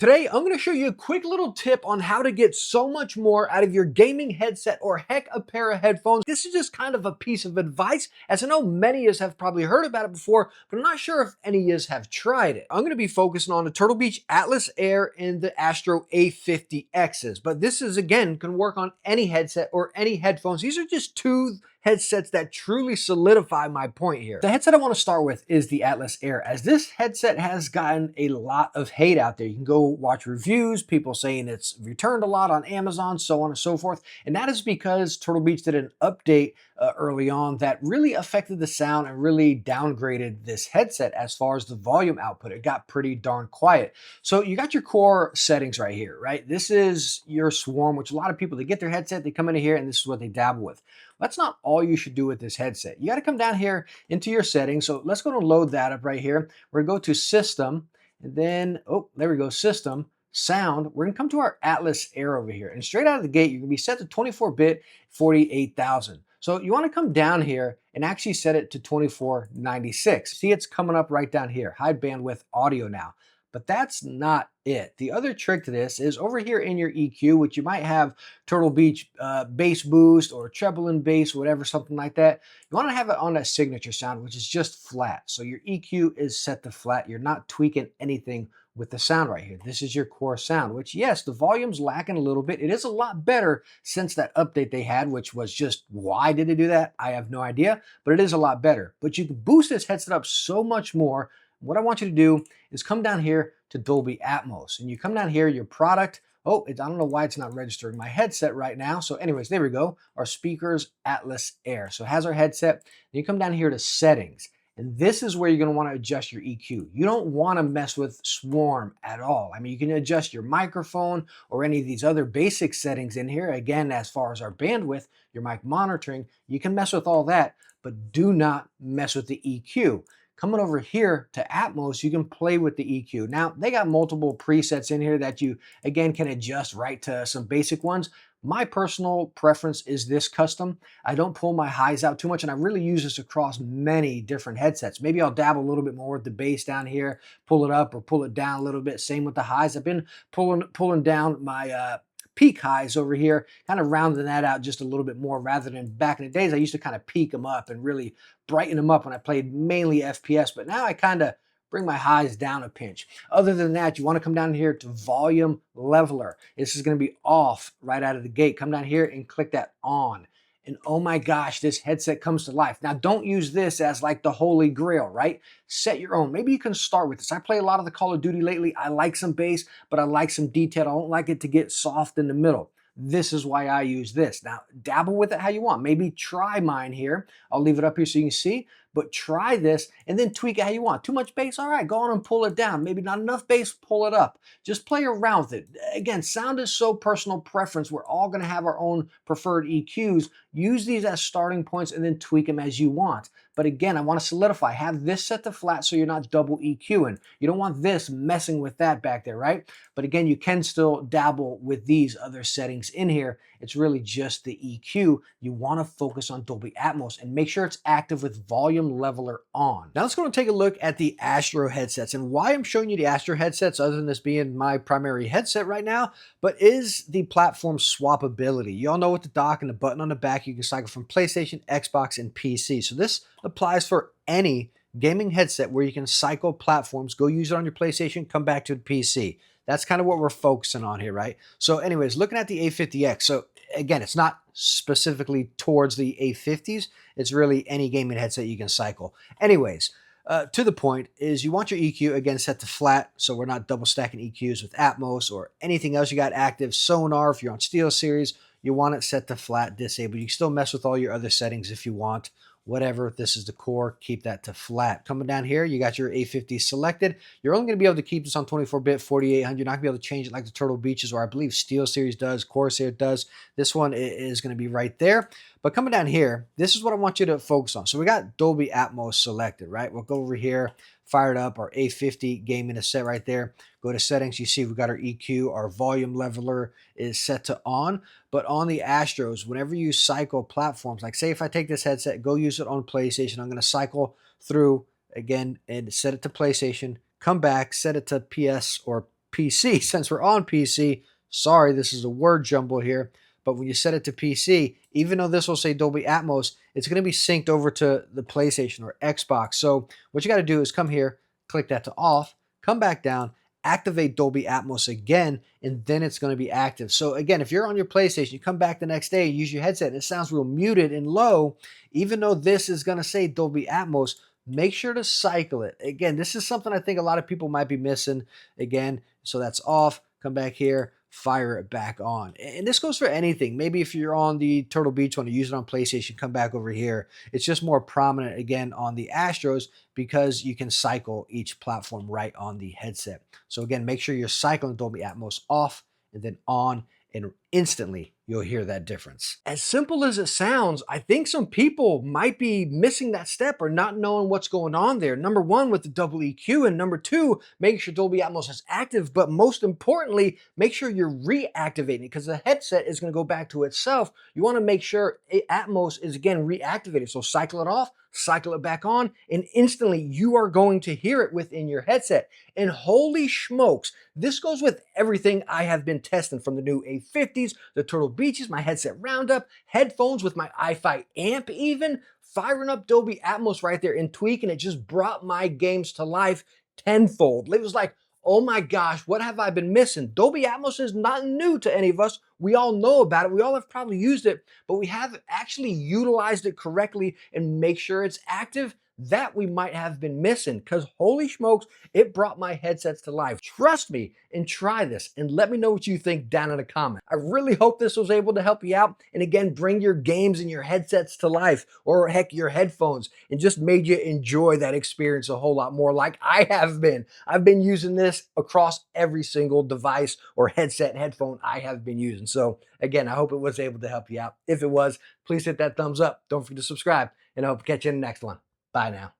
Today, I'm going to show you a quick little tip on how to get so much more out of your gaming headset or heck, a pair of headphones. This is just kind of a piece of advice, as I know many of us have probably heard about it before, but I'm not sure if any of us have tried it. I'm going to be focusing on the Turtle Beach Atlas Air and the Astro A50Xs, but this is, again, can work on any headset or any headphones. These are just two headsets that truly solidify my point here. The headset I want to start with is the Atlas Air, as this headset has gotten a lot of hate out there. You can go watch reviews, people saying it's returned a lot on Amazon, so on and so forth. And that is because Turtle Beach did an update early on that really affected the sound and really downgraded this headset as far as the volume output. It got pretty darn quiet. So you got your core settings right here, right? This is your swarm, which a lot of people, they get their headset, they come into here, and this is what they dabble with. That's not all you should do with this headset. You got to come down here into your settings. So let's go to load that up right here. We're going to go to System, and then, oh, there we go, System, Sound. We're going to come to our Atlas Air over here. And straight out of the gate, you're going to be set to 24-bit, 48,000. So you want to come down here and actually set it to 2496. See, it's coming up right down here, high bandwidth audio now. But that's not it. The other trick to this is over here in your EQ, which you might have Turtle Beach bass boost or treble and bass, whatever, something like that. You want to have it on that signature sound, which is just flat. So your EQ is set to flat. You're not tweaking anything with the sound right here. This is your core sound, which, yes, the volume's lacking a little bit. It is a lot better since that update they had, which was just, why did they do that? I have no idea, but it is a lot better. But you can boost this headset up so much more. What I want you to do is come down here to Dolby Atmos, and you come down here, your product. Oh, I don't know why it's not registering my headset right now. So anyways, there we go. Our speakers, Atlas Air. So it has our headset. Then you come down here to settings, and this is where you're going to want to adjust your EQ. You don't want to mess with Swarm at all. I mean, you can adjust your microphone or any of these other basic settings in here. Again, as far as our bandwidth, your mic monitoring, you can mess with all that, but do not mess with the EQ. Coming over here to Atmos, you can play with the EQ. Now, they got multiple presets in here that you, again, can adjust right to some basic ones. My personal preference is this custom. I don't pull my highs out too much, and I really use this across many different headsets. Maybe I'll dabble a little bit more with the bass down here, pull it up or pull it down a little bit. Same with the highs. I've been pulling down my peak highs over here, kind of rounding that out just a little bit more, rather than back in the days I used to kind of peak them up and really brighten them up when I played mainly FPS, but now I kind of bring my highs down a pinch. Other than that, you want to come down here to volume leveler. This is going to be off right out of the gate. Come down here and click that on. And oh my gosh, this headset comes to life. Now, don't use this as like the holy grail, right? Set your own. Maybe you can start with this. I play a lot of the Call of Duty lately. I like some bass, but I like some detail. I don't like it to get soft in the middle. This is why I use this. Now, dabble with it how you want. Maybe try mine here. I'll leave it up here so you can see, but try this and then tweak it how you want. Too much bass? All right, go on and pull it down. Maybe not enough bass? Pull it up. Just play around with it. Again, sound is so personal preference. We're all going to have our own preferred EQs. Use these as starting points and then tweak them as you want. But again, I want to solidify. Have this set to flat so you're not double EQing. You don't want this messing with that back there, right? But again, you can still dabble with these other settings in here. It's really just the EQ. You want to focus on Dolby Atmos and make sure it's active with volume leveler on. Now let's go and take a look at the Astro headsets, and why I'm showing you the Astro headsets, other than this being my primary headset right now, but is the platform swappability. You all know with the dock and the button on the back, you can cycle from PlayStation, Xbox, and PC. So this applies for any gaming headset where you can cycle platforms, go use it on your PlayStation, come back to the PC. That's kind of what we're focusing on here, right? So anyways, looking at the A50X. So again, it's not specifically towards the A50s. It's really any gaming headset you can cycle. Anyways, to the point is you want your EQ, again, set to flat, so we're not double stacking EQs with Atmos or anything else you got active. Sonar, if you're on SteelSeries, you want it set to flat, disabled. You can still mess with all your other settings if you want. Whatever, this is the core, keep that to flat. Coming down here, you got your A50 selected. You're only going to be able to keep this on 24-bit, 4800. You're not going to be able to change it like the Turtle Beaches, or I believe SteelSeries does, Corsair does. This one is going to be right there. But coming down here, this is what I want you to focus on. So we got Dolby Atmos selected, right? We'll go over here, fire it up, our A50 gaming is set right there. Go to settings, you see we got our EQ, our volume leveler is set to on. But on the Astros, whenever you cycle platforms, like say if I take this headset, go use it on PlayStation, I'm going to cycle through again and set it to PlayStation, come back, set it to PS or PC. Since we're on PC, sorry, this is a word jumble here, but when you set it to PC, even though this will say Dolby Atmos, it's going to be synced over to the PlayStation or Xbox. So what you got to do is come here, click that to off, come back down, activate Dolby Atmos again, and then it's going to be active. So again, if you're on your PlayStation, you come back the next day, use your headset, and it sounds real muted and low, even though this is going to say Dolby Atmos, make sure to cycle it. Again, this is something I think a lot of people might be missing. Again, so that's off, come back here, fire it back on. And this goes for anything. Maybe if you're on the Turtle Beach one, to use it on PlayStation, come back over here. It's just more prominent again on the Astros because you can cycle each platform right on the headset. So again, make sure you're cycling Dolby Atmos off and then on, and instantly you'll hear that difference. As simple as it sounds, I think some people might be missing that step or not knowing what's going on there. Number one, with the double EQ, and number two, making sure Dolby Atmos is active, but most importantly, make ssure you're reactivating it because the headset is going to go back to itself. You want to make sure Atmos is again reactivated. So cycle it off, cycle it back on, and instantly you are going to hear it within your headset. And holy smokes, this goes with everything I have been testing, from the new A50s, the Turtle Beaches, my headset Roundup, headphones with my iFi amp even, firing up Dolby Atmos right there and tweaking it just brought my games to life tenfold. It was like, oh my gosh, what have I been missing? Dolby Atmos is not new to any of us. We all know about it. We all have probably used it, but we haven't actually utilized it correctly and make sure it's active. That we might have been missing, because holy smokes, it brought my headsets to life. Trust me and try this and let me know what you think down in the comments. I really hope this was able to help you out and again, bring your games and your headsets to life, or heck, your headphones, and just made you enjoy that experience a whole lot more like I have been. I've been using this across every single device or headset and headphone I have been using. So again, I hope it was able to help you out. If it was, please hit that thumbs up. Don't forget to subscribe, and I hope to catch you in the next one. Bye now.